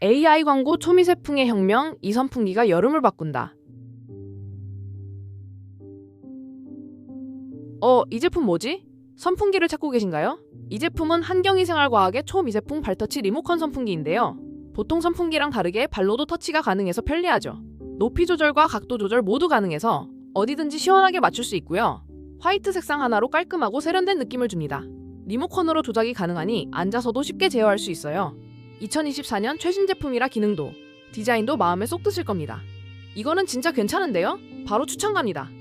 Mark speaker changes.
Speaker 1: AI 광고 초미세풍의 혁명, 이 선풍기가 여름을 바꾼다. 이 제품 뭐지? 선풍기를 찾고 계신가요? 이 제품은 한경희생활과학의 초미세풍 발터치 리모컨 선풍기인데요. 보통 선풍기랑 다르게 발로도 터치가 가능해서 편리하죠. 높이 조절과 각도 조절 모두 가능해서 어디든지 시원하게 맞출 수 있고요. 화이트 색상 하나로 깔끔하고 세련된 느낌을 줍니다. 리모컨으로 조작이 가능하니 앉아서도 쉽게 제어할 수 있어요. 2024년 최신 제품이라 기능도, 디자인도 마음에 쏙 드실 겁니다. 이거는 진짜 괜찮은데요? 바로 추천 갑니다.